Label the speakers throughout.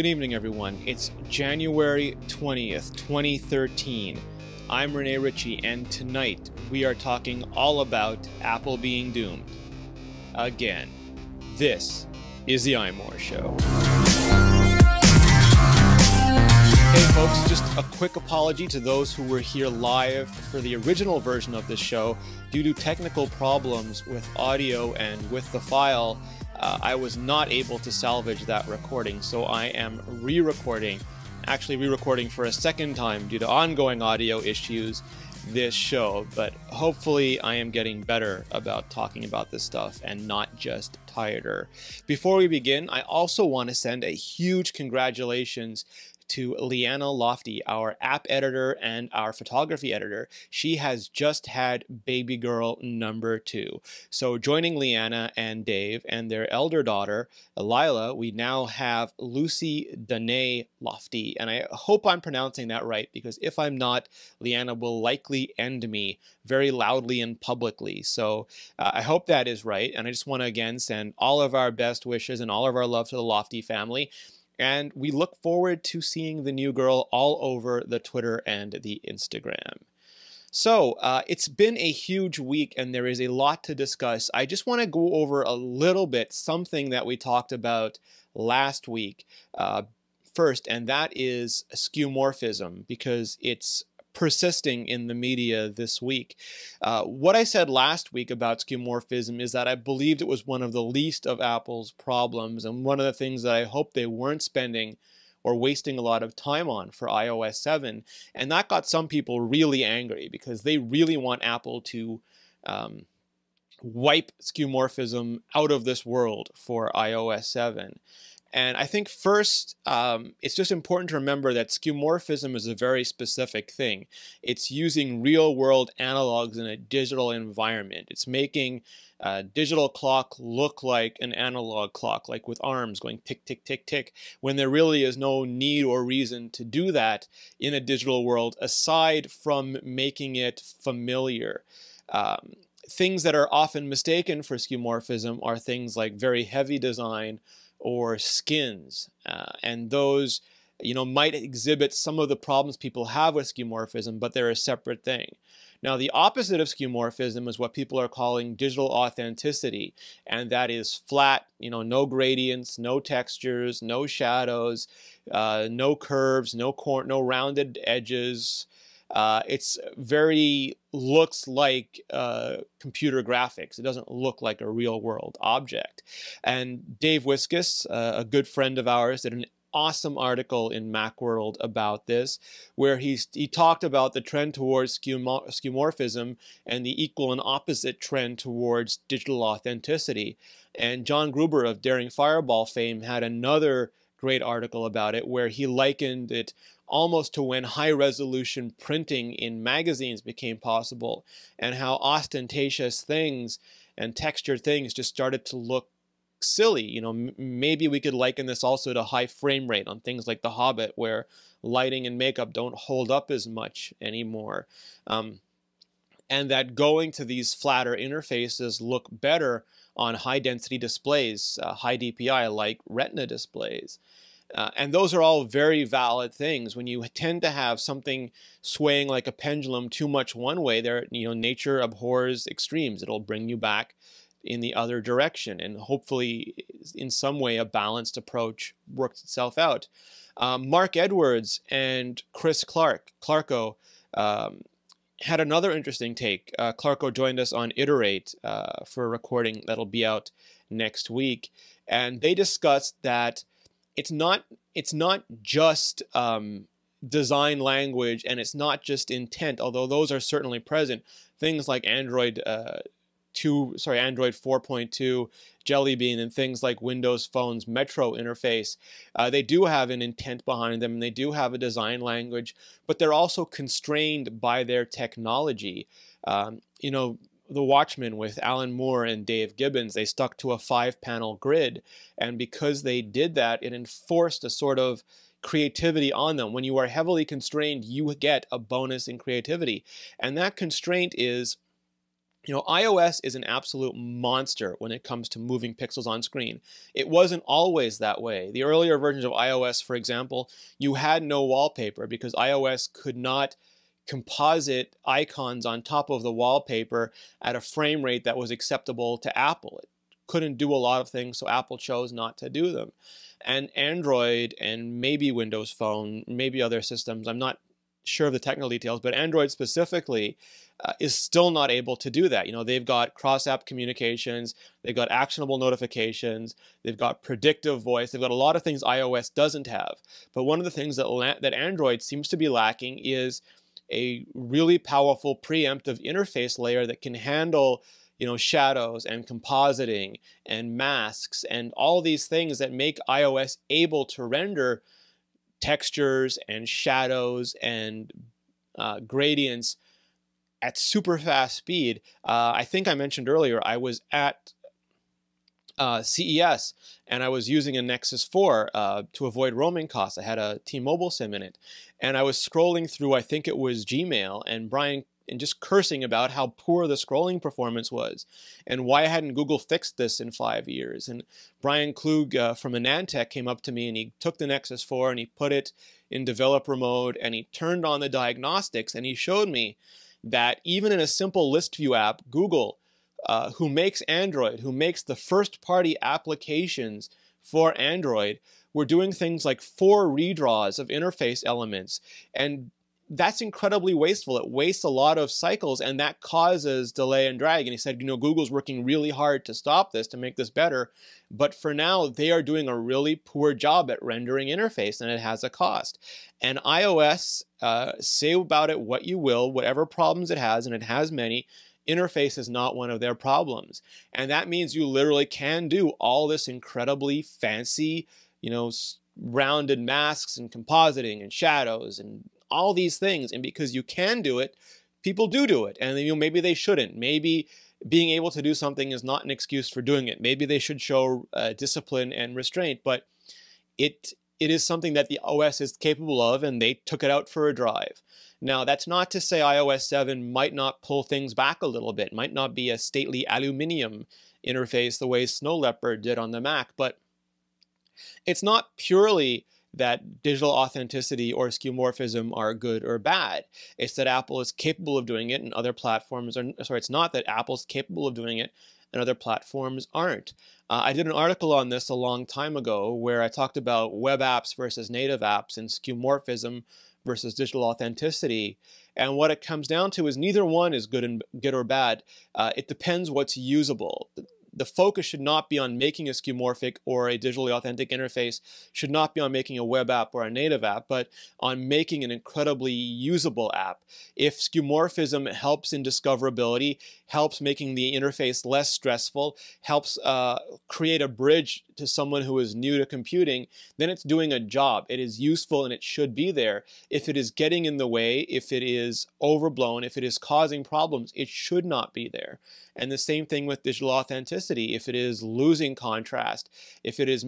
Speaker 1: Good evening, everyone. It's January 20th, 2013. I'm Rene, and tonight we are talking all about Apple being doomed. Again, this is the iMore Show. Hey folks, just a quick apology to those who were here live for the original version of this show. Due to technical problems with audio and with the file, I was not able to salvage that recording, so I am re-recording for a second time due to ongoing audio issues this show, but hopefully I am getting better about talking about this stuff and not just tireder. Before we begin, I also want to send a huge congratulations to Leanna Lofty, our app editor and our photography editor. She has just had baby girl number 2. So joining Leanna and Dave and their elder daughter, Lila, we now have Lucy Danae Lofty. And I hope I'm pronouncing that right, because if I'm not, Leanna will likely end me very loudly and publicly. So I hope that is right. And I just want to again send all of our best wishes and all of our love to the Lofty family. And we look forward to seeing the new girl all over the Twitter and the Instagram. So it's been a huge week and there is a lot to discuss. I just want to go over a little bit something that we talked about last week first, and that is skeuomorphism, because it's persisting in the media this week. What I said last week about skeuomorphism is that I believed it was one of the least of Apple's problems, and one of the things that I hope they weren't spending or wasting a lot of time on for iOS 7. And that got some people really angry because they really want Apple to wipe skeuomorphism out of this world for iOS 7. And I think first, it's just important to remember that skeuomorphism is a very specific thing. It's using real-world analogs in a digital environment. It's making a digital clock look like an analog clock, like with arms going tick, tick, tick, tick, when there really is no need or reason to do that in a digital world, aside from making it familiar. Things that are often mistaken for skeuomorphism are things like very heavy design or skins, and those, might exhibit some of the problems people have with skeuomorphism, but they're a separate thing. Now, the opposite of skeuomorphism is what people are calling digital authenticity, and that is flat, no gradients, no textures, no shadows, no curves, no rounded edges. It's very looks like computer graphics. It doesn't look like a real world object. And Dave Wiskus, a good friend of ours, did an awesome article in Macworld about this, where he talked about the trend towards skeuomorphism and the equal and opposite trend towards digital authenticity. And John Gruber of Daring Fireball fame had another great article about it, where he likened it almost to when high-resolution printing in magazines became possible, and how ostentatious things and textured things just started to look silly. Maybe we could liken this also to high frame rate on things like The Hobbit, where lighting and makeup don't hold up as much anymore. And that going to these flatter interfaces look better on high-density displays, high DPI, like Retina displays. And those are all very valid things. When you tend to have something swaying like a pendulum too much one way, nature abhors extremes. It'll bring you back in the other direction, and hopefully in some way a balanced approach works itself out. Mark Edwards and Chris Clarko, had another interesting take. Clarko joined us on Iterate for a recording that'll be out next week, and they discussed that it's not just design language, and it's not just intent, although those are certainly present. Things like Android 4.2, Jelly Bean, and things like Windows Phone's Metro interface, they do have an intent behind them, and they do have a design language, but they're also constrained by their technology. The Watchmen with Alan Moore and Dave Gibbons, they stuck to a 5-panel grid, and because they did that, it enforced a sort of creativity on them. When you are heavily constrained, you get a bonus in creativity, and that constraint is You know, iOS is an absolute monster when it comes to moving pixels on screen. It wasn't always that way. The earlier versions of iOS, for example, you had no wallpaper because iOS could not composite icons on top of the wallpaper at a frame rate that was acceptable to Apple. It couldn't do a lot of things, so Apple chose not to do them. And Android and maybe Windows Phone, maybe other systems, I'm not sure of the technical details, but Android specifically is still not able to do that. You know, they've got cross-app communications, they've got actionable notifications, they've got predictive voice, they've got a lot of things iOS doesn't have. But one of the things that Android seems to be lacking is a really powerful preemptive interface layer that can handle, you know, shadows and compositing and masks and all these things that make iOS able to render textures and shadows and gradients at super fast speed. I think I mentioned earlier, I was at CES and I was using a Nexus 4 to avoid roaming costs. I had a T-Mobile SIM in it, and I was scrolling through, I think it was Gmail, and just cursing about how poor the scrolling performance was and why hadn't Google fixed this in 5 years. And Brian Klug from AnandTech came up to me and he took the Nexus 4 and he put it in developer mode and he turned on the diagnostics and he showed me that even in a simple list view app, Google, who makes Android, who makes the first-party applications for Android, were doing things like 4 redraws of interface elements. And that's incredibly wasteful. It wastes a lot of cycles, and that causes delay and drag. And he said, you know, Google's working really hard to stop this, to make this better. But for now, they are doing a really poor job at rendering interface, and it has a cost. And iOS, say about it what you will, whatever problems it has, and it has many, interface is not one of their problems. And that means you literally can do all this incredibly fancy, you know, rounded masks and compositing and shadows and all these things. And because you can do it, people do it. And, you know, maybe they shouldn't. Maybe being able to do something is not an excuse for doing it. Maybe they should show discipline and restraint, but it is something that the OS is capable of, and they took it out for a drive. Now, that's not to say iOS 7 might not pull things back a little bit, might not be a stately aluminium interface the way Snow Leopard did on the Mac, but it's not purely that digital authenticity or skeuomorphism are good or bad. It's that Apple is capable of doing it and other platforms are, sorry, it's not that Apple's capable of doing it and other platforms aren't. I did an article on this a long time ago where I talked about web apps versus native apps and skeuomorphism versus digital authenticity. And what it comes down to is neither one is good or bad. It depends what's usable. The focus should not be on making a skeuomorphic or a digitally authentic interface, should not be on making a web app or a native app, but on making an incredibly usable app. If skeuomorphism helps in discoverability, helps making the interface less stressful, helps create a bridge to someone who is new to computing, then it's doing a job. It is useful and it should be there. If it is getting in the way, if it is overblown, if it is causing problems, it should not be there. And the same thing with digital authenticity. If it is losing contrast, if it is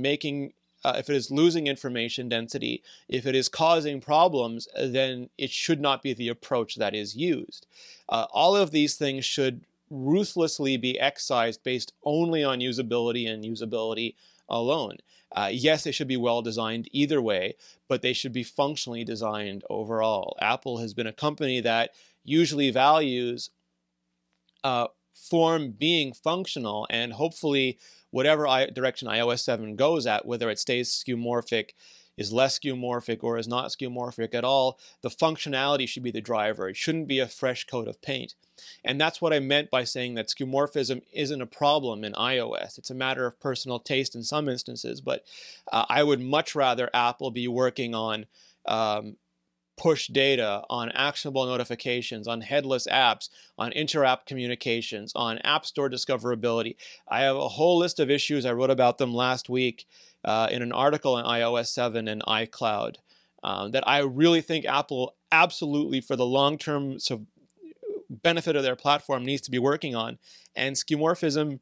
Speaker 1: losing information density, if it is causing problems, then it should not be the approach that is used. All of these things should ruthlessly be excised based only on usability and usability alone. Yes, they should be well designed either way, but they should be functionally designed overall. Apple has been a company that usually values form being functional, and hopefully whatever direction iOS 7 goes at, whether it stays skeuomorphic, is less skeuomorphic, or is not skeuomorphic at all, the functionality should be the driver. It shouldn't be a fresh coat of paint. And that's what I meant by saying that skeuomorphism isn't a problem in iOS. It's a matter of personal taste in some instances, but I would much rather Apple be working on push data, on actionable notifications, on headless apps, on inter-app communications, on App Store discoverability. I have a whole list of issues. I wrote about them last week in an article on iOS 7 and iCloud that I really think Apple absolutely, for the long-term benefit of their platform, needs to be working on. And skeuomorphism,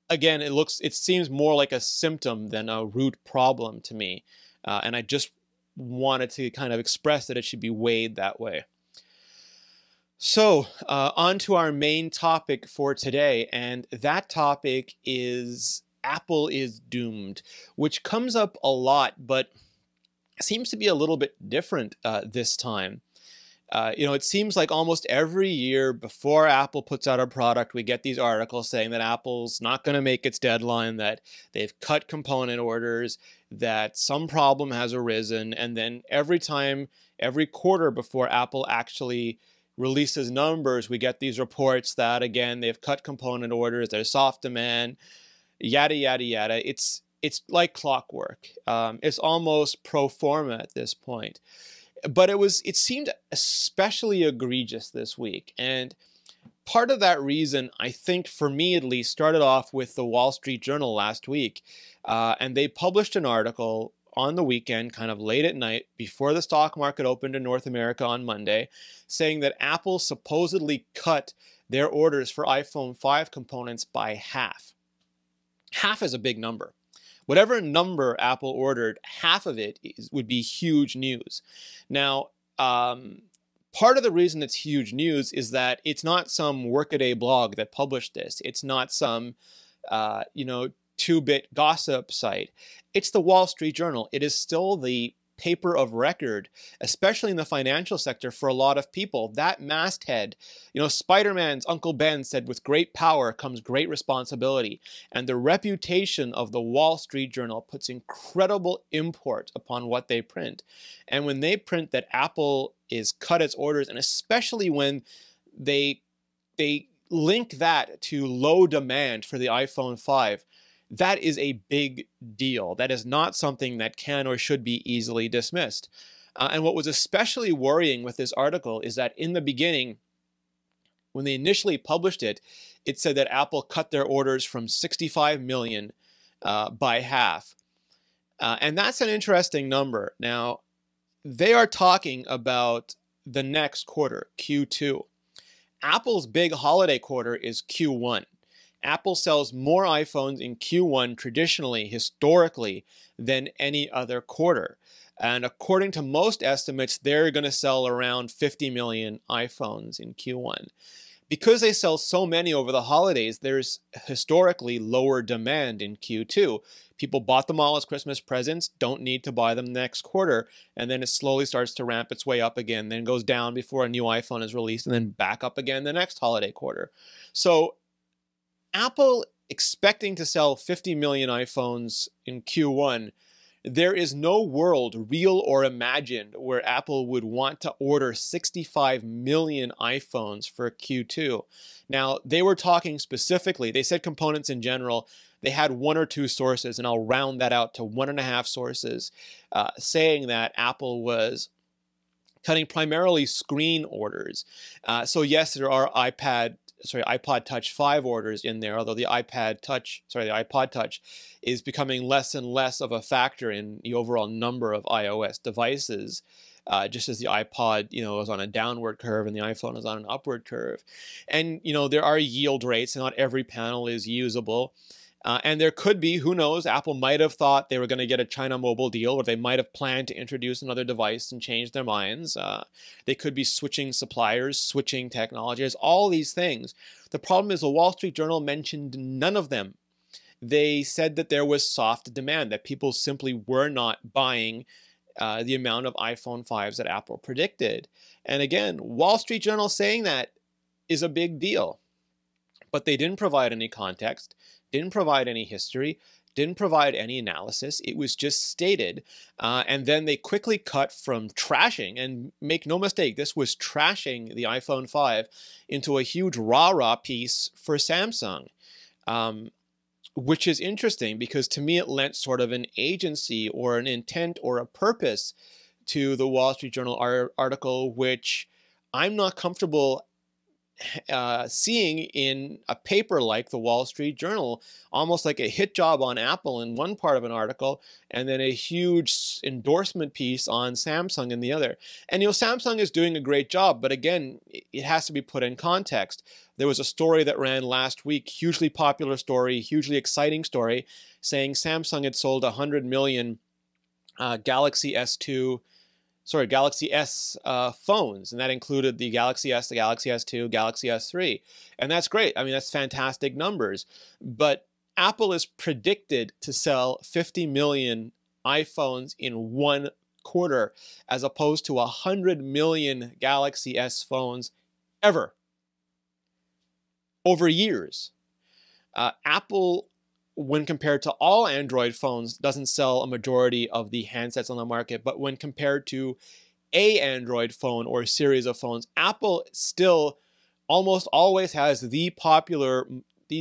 Speaker 1: again, it seems more like a symptom than a root problem to me. And I just wanted to kind of express that it should be weighed that way. So, on to our main topic for today, and that topic is Apple is doomed, which comes up a lot, but seems to be a little bit different this time. It seems like almost every year before Apple puts out a product, we get these articles saying that Apple's not going to make its deadline, that they've cut component orders, that some problem has arisen, and then every time, every quarter before Apple actually releases numbers, we get these reports that, again, they've cut component orders, there's soft demand, yada, yada, yada. It's like clockwork. It's almost pro forma at this point. But it seemed especially egregious this week. And part of that reason, I think, for me at least, started off with the Wall Street Journal last week. And they published an article on the weekend, kind of late at night, before the stock market opened in North America on Monday, saying that Apple supposedly cut their orders for iPhone 5 components by half. Half is a big number. Whatever number Apple ordered, half of it would be huge news. Now, part of the reason it's huge news is that it's not some workaday blog that published this. It's not some, two-bit gossip site. It's the Wall Street Journal. It is still the paper of record, especially in the financial sector for a lot of people. That masthead, Spider-Man's Uncle Ben said, with great power comes great responsibility. And the reputation of the Wall Street Journal puts incredible import upon what they print. And when they print that Apple is cut its orders, and especially when they link that to low demand for the iPhone 5, that is a big deal. That is not something that can or should be easily dismissed. And what was especially worrying with this article is that in the beginning, when they initially published it, it said that Apple cut their orders from 65 million by half. And that's an interesting number. Now, they are talking about the next quarter, Q2. Apple's big holiday quarter is Q1. Apple sells more iPhones in Q1 traditionally, historically, than any other quarter. And according to most estimates, they're going to sell around 50 million iPhones in Q1. Because they sell so many over the holidays, there's historically lower demand in Q2. People bought them all as Christmas presents, don't need to buy them next quarter, and then it slowly starts to ramp its way up again, then goes down before a new iPhone is released, and then back up again the next holiday quarter. So Apple expecting to sell 50 million iPhones in Q1, there is no world, real or imagined, where Apple would want to order 65 million iPhones for Q2. Now, they were talking specifically, they said components in general, they had one or two sources, and I'll round that out to 1.5 sources, saying that Apple was cutting primarily screen orders. So yes, there are iPod Touch 5 orders in there, although the iPod Touch is becoming less and less of a factor in the overall number of iOS devices, just as the iPod, is on a downward curve and the iPhone is on an upward curve. And, there are yield rates, and not every panel is usable. And there could be, who knows, Apple might have thought they were going to get a China Mobile deal, or they might have planned to introduce another device and change their minds. They could be switching suppliers, switching technologies, all these things. The problem is the Wall Street Journal mentioned none of them. They said that there was soft demand, that people simply were not buying the amount of iPhone 5s that Apple predicted. And again, Wall Street Journal saying that is a big deal. But they didn't provide any context, didn't provide any history, didn't provide any analysis. It was just stated. And then they quickly cut from trashing, and make no mistake, this was trashing the iPhone 5 into a huge rah-rah piece for Samsung, which is interesting because to me it lent sort of an agency or an intent or a purpose to the Wall Street Journal article, which I'm not comfortable seeing in a paper like the Wall Street Journal, almost like a hit job on Apple in one part of an article, and then a huge endorsement piece on Samsung in the other. And Samsung is doing a great job, but again, it has to be put in context. There was a story that ran last week, hugely popular story, hugely exciting story, saying Samsung had sold 100 million Galaxy S2 Galaxy S phones, and that included the Galaxy S, the Galaxy S2, Galaxy S3, and that's great. I mean, that's fantastic numbers. But Apple is predicted to sell 50 million iPhones in 1 quarter, as opposed to 100 million Galaxy S phones ever over years. Apple, when compared to all Android phones, doesn't sell a majority of the handsets on the market, but when compared to a Android phone or a series of phones, Apple still almost always has the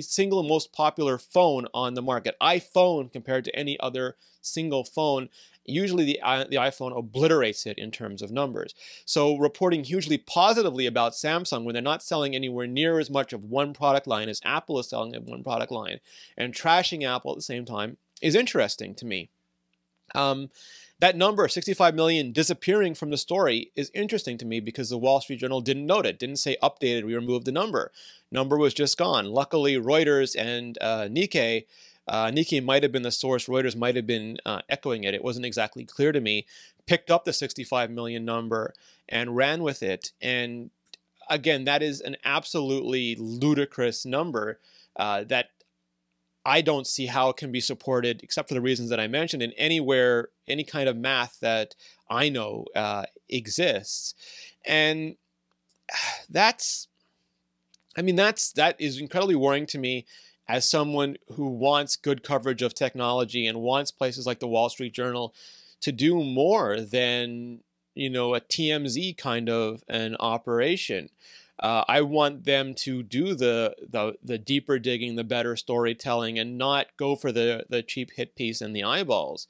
Speaker 1: single most popular phone on the market. iPhone, compared to any other single phone, usually the iPhone obliterates it in terms of numbers. So reporting hugely positively about Samsung when they're not selling anywhere near as much of one product line as Apple is selling of one product line, and trashing Apple at the same time, is interesting to me. That number, 65 million, disappearing from the story is interesting to me because the Wall Street Journal didn't note it, didn't say updated, we removed the number. Number was just gone. Luckily, Reuters and Nikkei might have been the source, Reuters might have been echoing it, it wasn't exactly clear to me, picked up the 65 million number and ran with it. And again, that is an absolutely ludicrous number that I don't see how it can be supported, except for the reasons that I mentioned, in anywhere, any kind of math that I know exists. And that is incredibly worrying to me as someone who wants good coverage of technology and wants places like the Wall Street Journal to do more than, a TMZ kind of an operation. I want them to do the deeper digging, the better storytelling, and not go for the cheap hit piece and the eyeballs,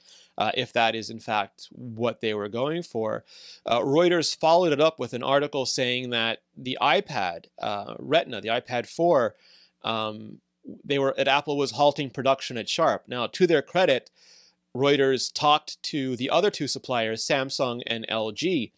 Speaker 1: if that is in fact what they were going for. Reuters followed it up with an article saying that the iPad, Retina, the iPad 4, Apple was halting production at Sharp. Now, to their credit, Reuters talked to the other two suppliers, Samsung and LG,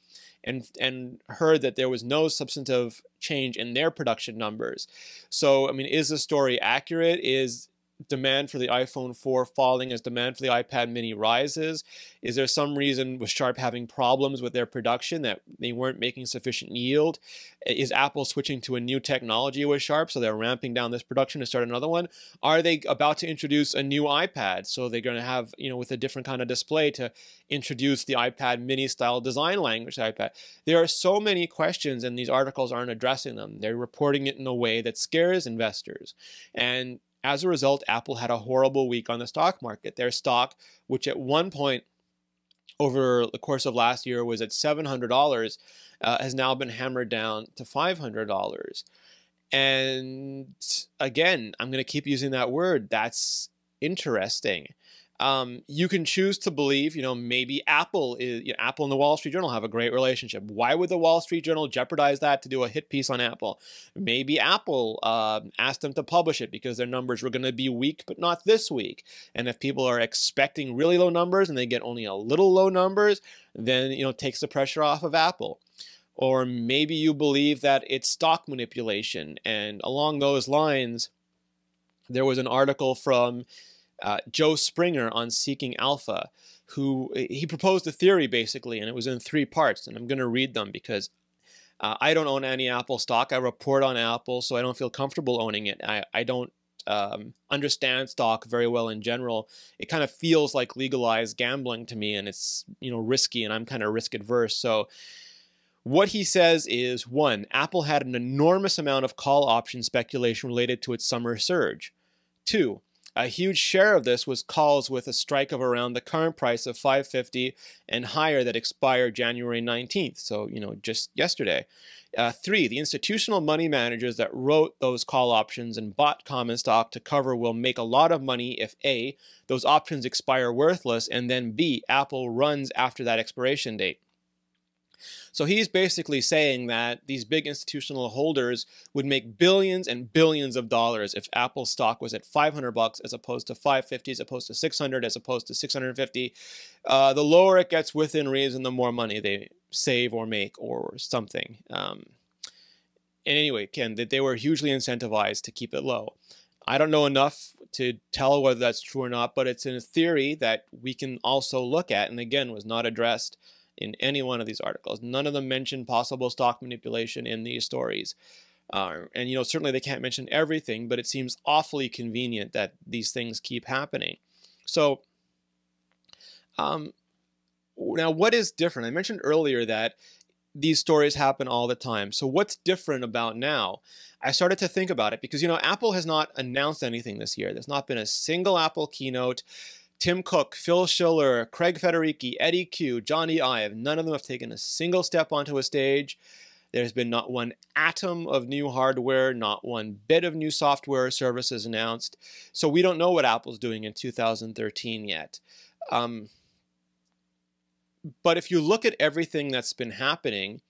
Speaker 1: and heard that there was no substantive change in their production numbers. So, is the story accurate? Is demand for the iPhone 4 falling as demand for the iPad mini rises? Is there some reason with Sharp having problems with their production, that they weren't making sufficient yield? Is Apple switching to a new technology with Sharp, so they're ramping down this production to start another one? Are they about to introduce a new iPad, so they're going to have, with a different kind of display to introduce the iPad mini style design language iPad? There are so many questions, and these articles aren't addressing them. They're reporting it in a way that scares investors. And as a result, Apple had a horrible week on the stock market. Their stock, which at one point over the course of last year was at $700, has now been hammered down to $500. And again, I'm going to keep using that word. That's interesting. You can choose to believe, maybe Apple and the Wall Street Journal have a great relationship. Why would the Wall Street Journal jeopardize that to do a hit piece on Apple? Maybe Apple asked them to publish it because their numbers were going to be weak, but not this week. And if people are expecting really low numbers and they get only a little low numbers, then, it takes the pressure off of Apple. Or maybe you believe that it's stock manipulation. And along those lines, there was an article from Joe Springer on Seeking Alpha, he proposed a theory basically, and it was in 3 parts, and I'm going to read them because I don't own any Apple stock. I report on Apple, so I don't feel comfortable owning it. I don't understand stock very well in general. It kind of feels like legalized gambling to me, and it's risky, and I'm kind of risk adverse. So what he says is, 1, Apple had an enormous amount of call option speculation related to its summer surge. 2, a huge share of this was calls with a strike of around the current price of $550 and higher that expired January 19th, so, just yesterday. 3, the institutional money managers that wrote those call options and bought common stock to cover will make a lot of money if A, those options expire worthless, and then B, Apple runs after that expiration date. So he's basically saying that these big institutional holders would make billions and billions of dollars if Apple stock was at $500 as opposed to $550, as opposed to $600, as opposed to $650. The lower it gets within reason, the more money they save or make or something. And anyway, Ken, that they were hugely incentivized to keep it low. I don't know enough to tell whether that's true or not, but it's in a theory that we can also look at, and again, was not addressed in any one of these articles. None of them mention possible stock manipulation in these stories. And certainly they can't mention everything, but it seems awfully convenient that these things keep happening. So now what is different? I mentioned earlier that these stories happen all the time. So what's different about now? I started to think about it because, Apple has not announced anything this year. There's not been a single Apple keynote. Tim Cook, Phil Schiller, Craig Federighi, Eddie Q, Johnny Ive, none of them have taken a single step onto a stage. There's been not one atom of new hardware, not one bit of new software or services announced. So we don't know what Apple's doing in 2013 yet. But if you look at everything that's been happening,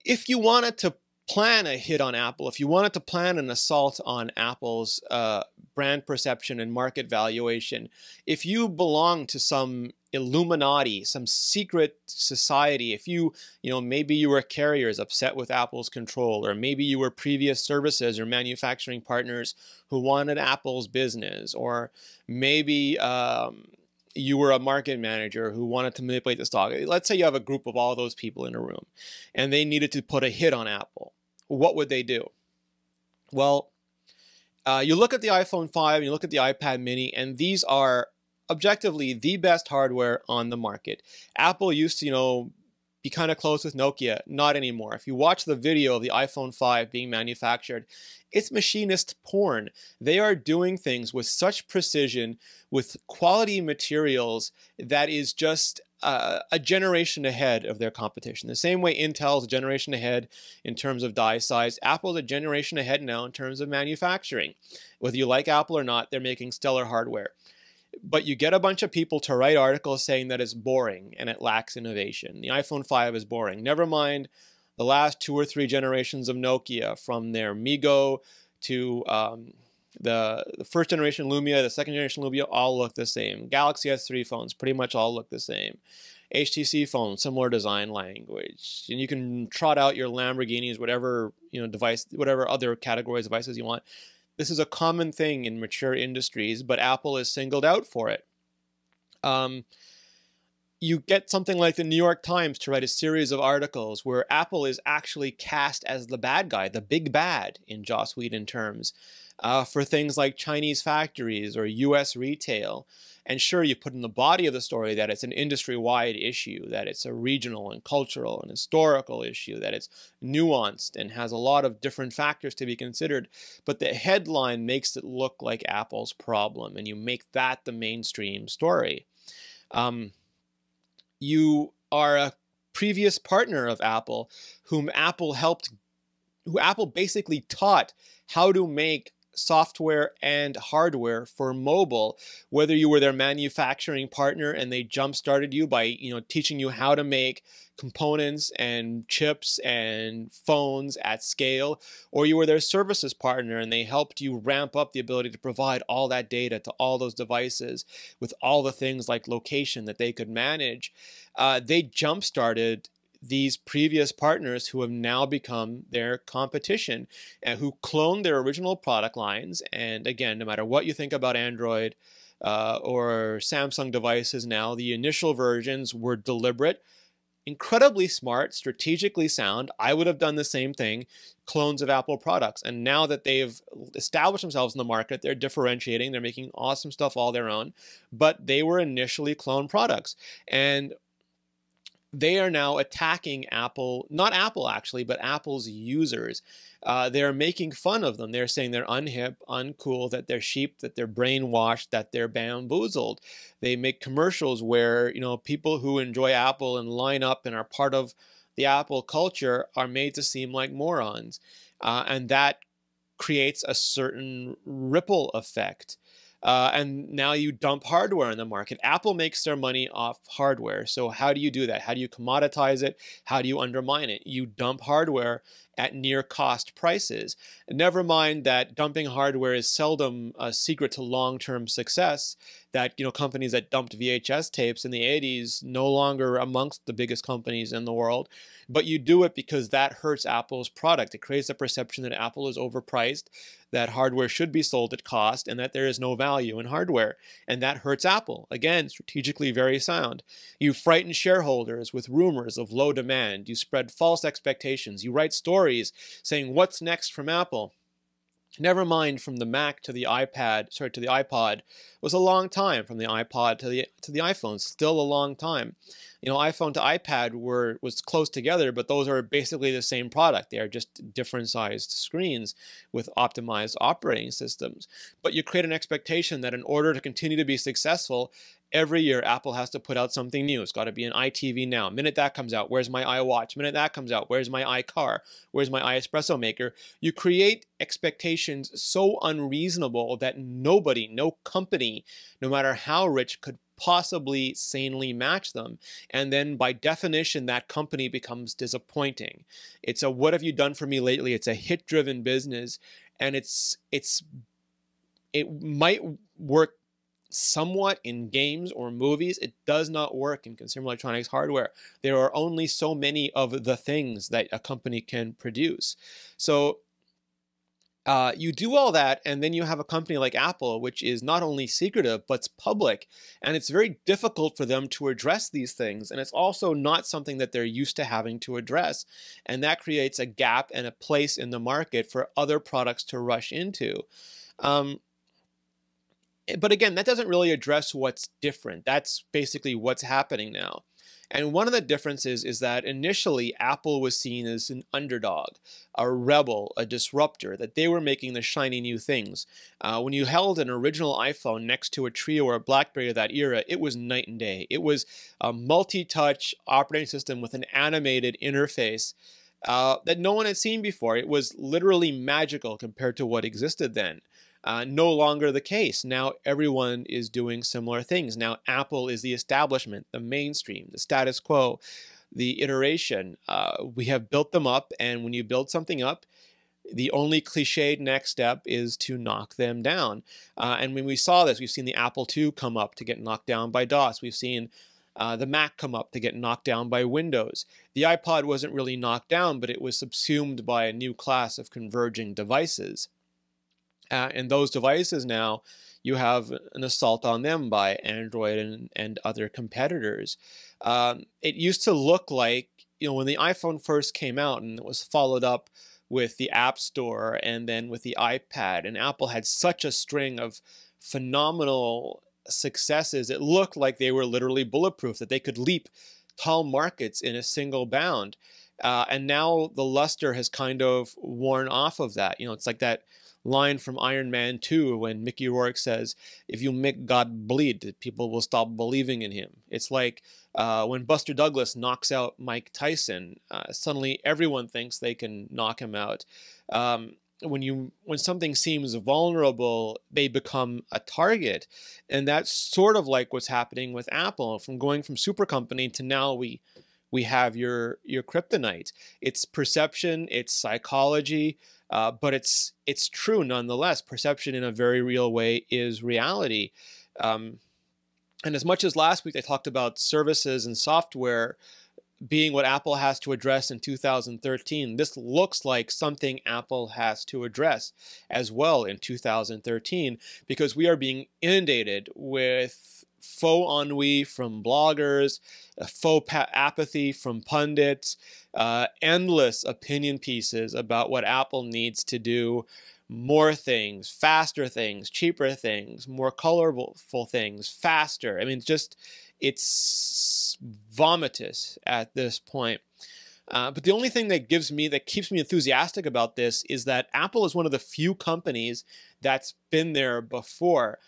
Speaker 1: if you wanted to plan a hit on Apple, if you wanted to plan an assault on Apple's brand perception and market valuation, if you belong to some Illuminati, some secret society, if maybe you were carriers upset with Apple's control, or maybe you were previous services or manufacturing partners who wanted Apple's business, or maybe you were a market manager who wanted to manipulate the stock. Let's say you have a group of all those people in a room and they needed to put a hit on Apple. What would they do? Well, you look at the iPhone 5, you look at the iPad mini, and these are objectively the best hardware on the market. Apple used to, be kind of close with Nokia. Not anymore. If you watch the video of the iPhone 5 being manufactured, it's machinist porn. They are doing things with such precision, with quality materials that is just a generation ahead of their competition. The same way Intel's a generation ahead in terms of die size, Apple's a generation ahead now in terms of manufacturing. Whether you like Apple or not, they're making stellar hardware. But you get a bunch of people to write articles saying that it's boring and it lacks innovation. The iPhone 5 is boring. Never mind the last 2 or 3 generations of Nokia, from their Migo to the first generation Lumia, the second generation Lumia, all look the same. Galaxy S3 phones pretty much all look the same. HTC phones, similar design language. And you can trot out your Lamborghinis, whatever device, whatever other categories of devices you want. This is a common thing in mature industries, but Apple is singled out for it. You get something like the New York Times to write a series of articles where Apple is actually cast as the bad guy, the big bad in Joss Whedon terms, for things like Chinese factories or US retail. And sure, you put in the body of the story that it's an industry-wide issue, that it's a regional and cultural and historical issue, that it's nuanced and has a lot of different factors to be considered. But the headline makes it look like Apple's problem, and you make that the mainstream story. You are a previous partner of Apple, who Apple basically taught how to make software and hardware for mobile, whether you were their manufacturing partner and they jump-started you by teaching you how to make components and chips and phones at scale, or you were their services partner and they helped you ramp up the ability to provide all that data to all those devices with all the things like location that they could manage. They jump-started these previous partners who have now become their competition and who cloned their original product lines. And again, no matter what you think about Android or Samsung devices now, the initial versions were deliberate, incredibly smart, strategically sound. I would have done the same thing, clones of Apple products. And now that they've established themselves in the market, they're differentiating, they're making awesome stuff all their own, but they were initially clone products. And they are now attacking Apple, not Apple actually, but Apple's users. They're making fun of them. They're saying they're unhip, uncool, that they're sheep, that they're brainwashed, that they're bamboozled. They make commercials where, people who enjoy Apple and line up and are part of the Apple culture are made to seem like morons. And that creates a certain ripple effect. And now you dump hardware in the market. Apple makes their money off hardware. So how do you do that? How do you commoditize it? How do you undermine it? You dump hardware at near cost prices. Never mind that dumping hardware is seldom a secret to long-term success. that, companies that dumped VHS tapes in the 80s no longer amongst the biggest companies in the world. But you do it because that hurts Apple's product. It creates a perception that Apple is overpriced, that hardware should be sold at cost, and that there is no value in hardware. And that hurts Apple. Again, strategically very sound. You frighten shareholders with rumors of low demand. You spread false expectations. You write stories saying, what's next from Apple? Never mind from the Mac to the iPod was a long time. From the iPod to the iPhone, still a long time. iPhone to iPad was close together, but those are basically the same product. They are just different sized screens with optimized operating systems. But you create an expectation that in order to continue to be successful, every year Apple has to put out something new. It's got to be an iTV now. Minute that comes out, where's my iWatch? Minute that comes out, where's my iCar? Where's my iEspresso maker? You create expectations so unreasonable that nobody, no company, no matter how rich, could possibly sanely match them. And then by definition, that company becomes disappointing. It's a what have you done for me lately? It's a hit-driven business, and it might work somewhat in games or movies. It does not work in consumer electronics hardware. There are only so many of the things that a company can produce. So you do all that, and then you have a company like Apple, which is not only secretive, but it's public. And it's very difficult for them to address these things. And it's also not something that they're used to having to address. And that creates a gap and a place in the market for other products to rush into. But again, that doesn't really address what's different. That's basically what's happening now. And one of the differences is that initially Apple was seen as an underdog, a rebel, a disruptor, that they were making the shiny new things. When you held an original iPhone next to a Treo or a BlackBerry of that era, it was night and day. It was a multi-touch operating system with an animated interface that no one had seen before. It was literally magical compared to what existed then. No longer the case. Now everyone is doing similar things. Now Apple is the establishment, the mainstream, the status quo, the iteration. We have built them up, and when you build something up, the only cliched next step is to knock them down. And when we saw this, we've seen the Apple II come up to get knocked down by DOS. We've seen the Mac come up to get knocked down by Windows. The iPod wasn't really knocked down, but it was subsumed by a new class of converging devices. And those devices now, you have an assault on them by Android and other competitors. It used to look like, when the iPhone first came out and it was followed up with the App Store and then with the iPad, and Apple had such a string of phenomenal successes, it looked like they were literally bulletproof, that they could leap tall markets in a single bound. And now the luster has kind of worn off of that. It's like that line from Iron Man 2 when Mickey Rourke says, if you make God bleed, people will stop believing in him. It's like when Buster Douglas knocks out Mike Tyson, suddenly everyone thinks they can knock him out. When something seems vulnerable, they become a target. And that's sort of like what's happening with Apple, from going from super company to now we have your kryptonite. It's perception, it's psychology, but it's true nonetheless. Perception in a very real way is reality. And as much as last week I talked about services and software being what Apple has to address in 2013, this looks like something Apple has to address as well in 2013, because we are being inundated with faux ennui from bloggers, faux apathy from pundits, endless opinion pieces about what Apple needs to do. More things, faster things, cheaper things, more colorful things, faster. I mean, it's vomitous at this point. But the only thing that keeps me enthusiastic about this is that Apple is one of the few companies that's been there before.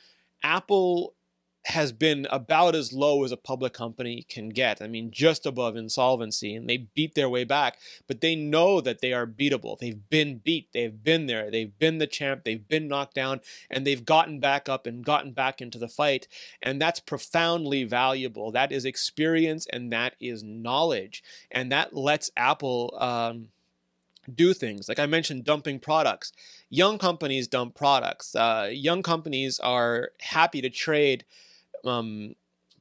Speaker 1: Apple has been about as low as a public company can get. I mean, just above insolvency, and they beat their way back, but they know that they are beatable. They've been beat. They've been there. They've been the champ. They've been knocked down, and they've gotten back up and gotten back into the fight. And that's profoundly valuable. That is experience, and that is knowledge. And that lets Apple do things. Like I mentioned, dumping products. Young companies dump products. Young companies are happy to trade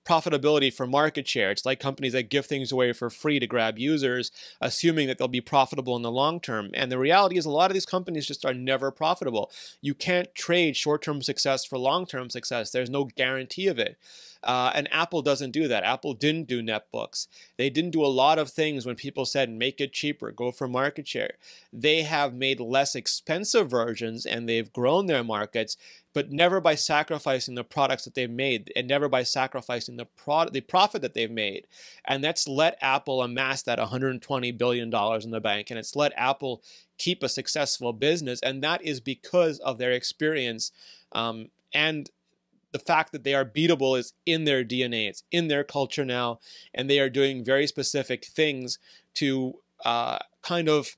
Speaker 1: profitability for market share. It's like companies that give things away for free to grab users, assuming that they'll be profitable in the long term. And the reality is a lot of these companies just are never profitable. You can't trade short-term success for long-term success. There's no guarantee of it. And Apple doesn't do that. Apple didn't do netbooks. They didn't do a lot of things when people said, make it cheaper, go for market share. They have made less expensive versions and they've grown their markets, but never by sacrificing the products that they've made and never by sacrificing the profit that they've made. And that's let Apple amass that $120 billion in the bank. And it's let Apple keep a successful business. And that is because of their experience and the fact that they are beatable is in their DNA. It's in their culture now. And they are doing very specific things to kind of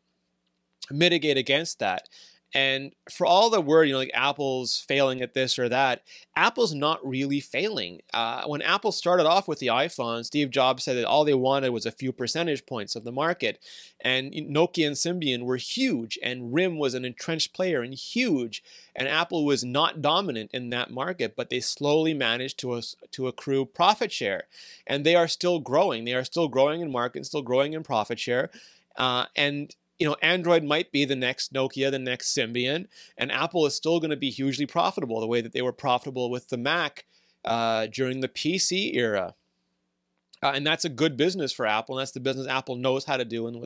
Speaker 1: mitigate against that. And for all the word, like Apple's failing at this or that, Apple's not really failing. When Apple started off with the iPhone, Steve Jobs said that all they wanted was a few percentage points of the market. And Nokia and Symbian were huge, and RIM was an entrenched player and huge. And Apple was not dominant in that market, but they slowly managed to accrue profit share. And they are still growing. They are still growing in market, still growing in profit share. And Android might be the next Nokia, the next Symbian, and Apple is still going to be hugely profitable the way that they were profitable with the Mac during the PC era. And that's a good business for Apple, and that's the business Apple knows how to do and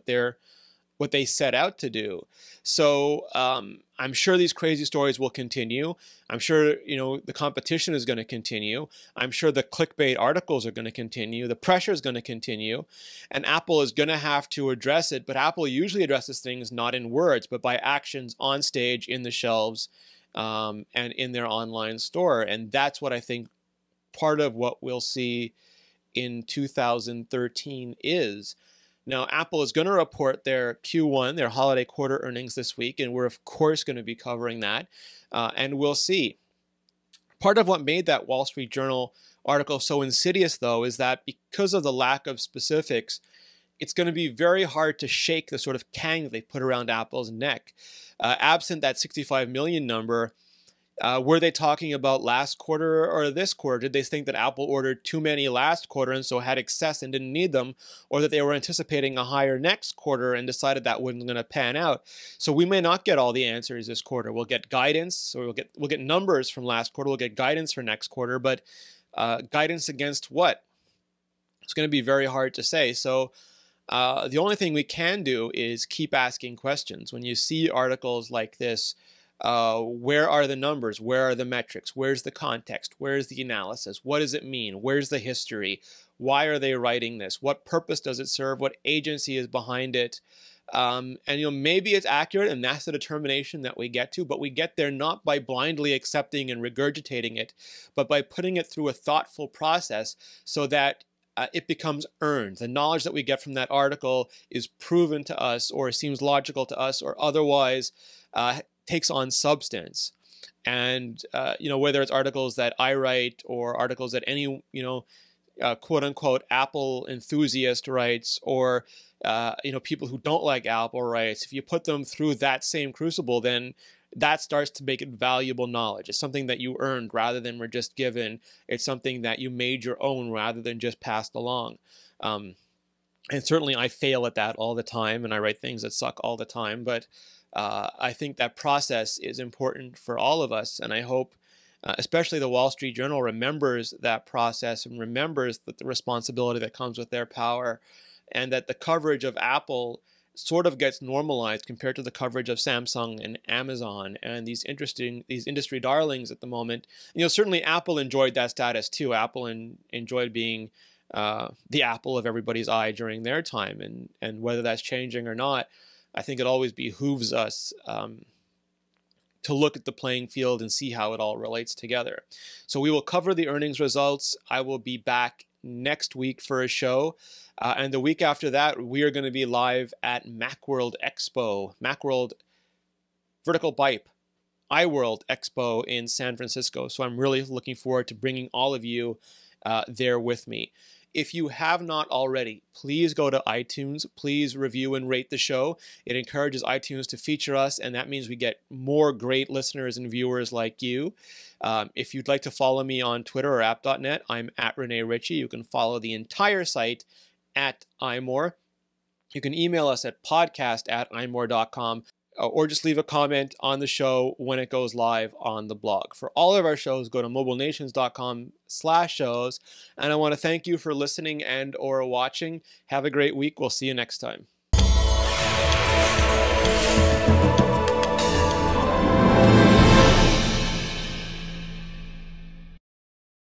Speaker 1: what they set out to do. So I'm sure these crazy stories will continue. I'm sure the competition is going to continue. I'm sure the clickbait articles are going to continue. The pressure is going to continue, and Apple is going to have to address it. But Apple usually addresses things not in words, but by actions on stage, in the shelves, and in their online store. And that's what I think part of what we'll see in 2013 is. Now, Apple is going to report their Q1, their holiday quarter earnings this week, and we're, of course, going to be covering that, and we'll see. Part of what made that Wall Street Journal article so insidious, though, is that because of the lack of specifics, it's going to be very hard to shake the sort of kang that they put around Apple's neck. Absent that 65 million number, were they talking about last quarter or this quarter? Did they think that Apple ordered too many last quarter and so had excess and didn't need them? Or that they were anticipating a higher next quarter and decided that wasn't going to pan out? So we may not get all the answers this quarter. We'll get guidance, so we'll get numbers from last quarter. We'll get guidance for next quarter, but guidance against what? It's going to be very hard to say. So the only thing we can do is keep asking questions. When you see articles like this, where are the numbers? Where are the metrics? Where's the context? Where's the analysis? What does it mean? Where's the history? Why are they writing this? What purpose does it serve? What agency is behind it? And maybe it's accurate, and that's the determination that we get to, but we get there not by blindly accepting and regurgitating it, but by putting it through a thoughtful process so that it becomes earned. The knowledge that we get from that article is proven to us, or seems logical to us, or otherwise takes on substance. And whether it's articles that I write or articles that any quote unquote Apple enthusiast writes, or people who don't like Apple writes, if you put them through that same crucible, then that starts to make it valuable knowledge. It's something that you earned rather than were just given. It's something that you made your own rather than just passed along. And certainly I fail at that all the time, and I write things that suck all the time, but I think that process is important for all of us, and I hope especially the Wall Street Journal remembers that process and remembers that the responsibility that comes with their power, and that the coverage of Apple sort of gets normalized compared to the coverage of Samsung and Amazon and these industry darlings at the moment. Certainly Apple enjoyed that status too. Apple enjoyed being the apple of everybody's eye during their time, and whether that's changing or not, I think it always behooves us to look at the playing field and see how it all relates together. So we will cover the earnings results. I will be back next week for a show. And the week after that, we are going to be live at Macworld Expo, Macworld Vertical Pipe, iWorld Expo in San Francisco. So I'm really looking forward to bringing all of you there with me. If you have not already, please go to iTunes. Please review and rate the show. It encourages iTunes to feature us, and that means we get more great listeners and viewers like you. If you'd like to follow me on Twitter or app.net, I'm at Rene Ritchie. You can follow the entire site at iMore. You can email us at podcast@imore.com, or just leave a comment on the show when it goes live on the blog. For all of our shows, go to mobilenations.com/shows. And I want to thank you for listening and or watching. Have a great week. We'll see you next time.